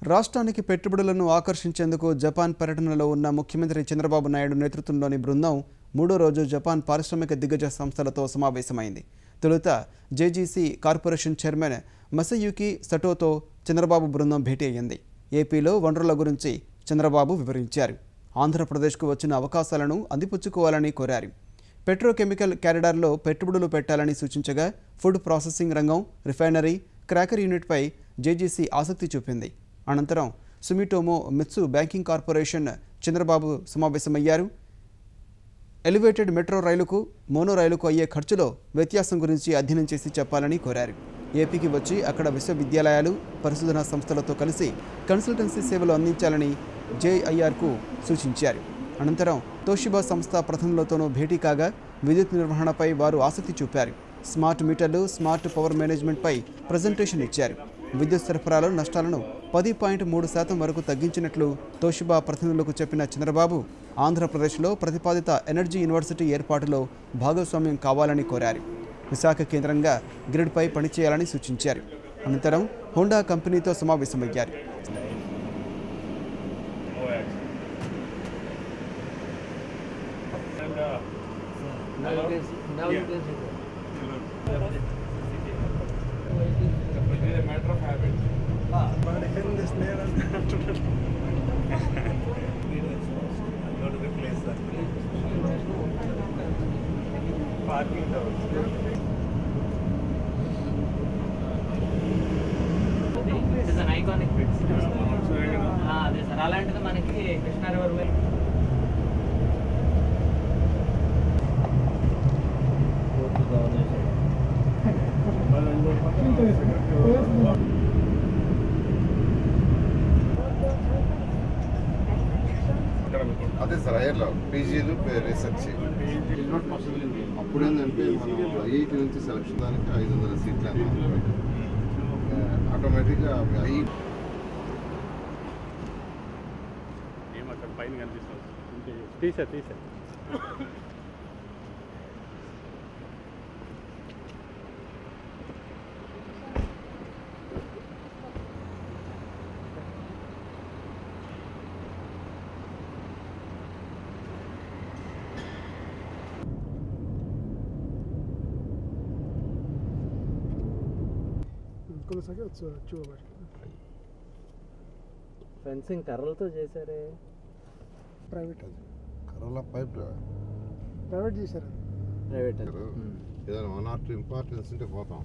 రాష్ట్రానికి పెట్టుబడులను ఆకర్షించేందుకు జపాన్ పర్యటనలో ఉన్న ముఖ్యమంత్రి చంద్రబాబు నాయుడు నేతృత్వంలోని బృందం మూడో రోజు జపాన్ పారిశ్రామిక దిగ్గజ సంస్థలతో సమావేశమైంది. తొలుత జేజీసీ కార్పొరేషన్ చైర్మన్ మసయుకి సటోతో చంద్రబాబు బృందం భేటీ అయ్యింది. ఏపీలో వనరుల గురించి చంద్రబాబు వివరించారు. ఆంధ్రప్రదేశ్కు వచ్చిన అవకాశాలను అందిపుచ్చుకోవాలని కోరారు. పెట్రోకెమికల్ క్యారిడార్లో పెట్టుబడులు పెట్టాలని సూచించగా ఫుడ్ ప్రాసెసింగ్ రంగం, రిఫైనరీ, క్రాకర్ యూనిట్పై జేజీసీ ఆసక్తి చూపింది. అనంతరం సుమిటోమో మిత్సు బ్యాంకింగ్ కార్పొరేషన్ చంద్రబాబు సమావేశమయ్యారు. ఎలివేటెడ్ మెట్రో రైలుకు, మోనో రైలుకు అయ్యే ఖర్చులో వ్యత్యాసం గురించి అధ్యయనం చేసి చెప్పాలని కోరారు. ఏపీకి వచ్చి అక్కడ విశ్వవిద్యాలయాలు, పరిశోధనా సంస్థలతో కలిసి కన్సల్టెన్సీ సేవలు అందించాలని జేఐఆర్కు సూచించారు. అనంతరం తోషిబా సంస్థ ప్రతినిధులతోనూ భేటీ కాగా విద్యుత్ నిర్వహణపై వారు ఆసక్తి చూపారు. స్మార్ట్ మీటర్లు, స్మార్ట్ పవర్ మేనేజ్మెంట్పై ప్రజెంటేషన్ ఇచ్చారు. విద్యుత్ సరఫరాలో నష్టాలను 10.3% వరకు తగ్గించినట్లు తోషిబా ప్రతినిధులకు చెప్పిన చంద్రబాబు ఆంధ్రప్రదేశ్లో ప్రతిపాదిత ఎనర్జీ యూనివర్సిటీ ఏర్పాటులో భాగస్వామ్యం కావాలని కోరారు. విశాఖ కేంద్రంగా గ్రిడ్పై పనిచేయాలని సూచించారు. అనంతరం హోండా కంపెనీతో సమావేశమయ్యారు. matter of habit. But in this layer, go to replace that. Parking towers. It is an iconic bit. This is అలాంటిది మనకి కృష్ణా రివర్ వే అదే సార్ హైయర్లో పీజీలు రీసెర్చ్ అప్పుడు ఏంటంటే మనం ఐఐటి నుంచి సెలక్షన్ దానికి 500 సీట్లు అన్నమాట. ఆటోమేటిక్గా అక్కడ పైన కనిపిస్తుంది. తీసా ఫెన్సింగ్ కర్రలతో చేశారే. ప్రైవేట్ అది కర్రల పైప్ ప్రైవేట్ చేశారు. ప్రైవేట్ ఏదైనా 1 or 2 ఇంపార్టెన్స్ ఉంటే పోతాం.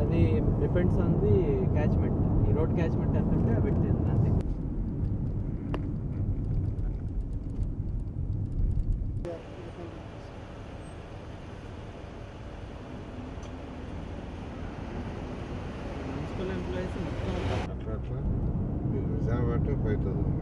అది డిపెండ్స్ ఆన్ ది క్యాచ్మెంట్. ఈ రోడ్ క్యాచ్మెంట్ ఎంత ఉంటే పెట్టింది అంతే. మున్సిపల్ ఎంప్లాయీస్ అట్లా మీరు నిజాన్ని బట్టి 5,000.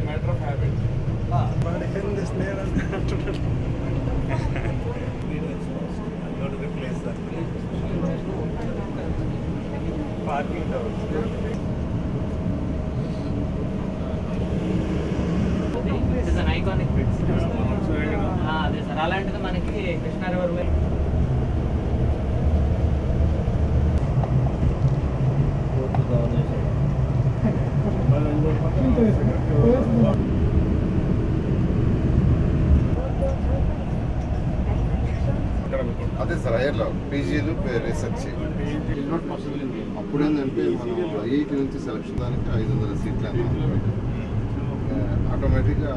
matter of habit. But in this layer, go to replace that. Parking towers. It is an iconic bit. అదే సార్ అలాంటిది మనకి కృష్ణా రివర్ వే అదే సార్ హైయర్లో పీజీలు రీసెర్చ్ అప్పుడు ఏంటంటే మనం ఐఐటి నుంచి సెలక్షన్ దానికి 500 సీట్లు అన్నమాట. ఆటోమేటిక్గా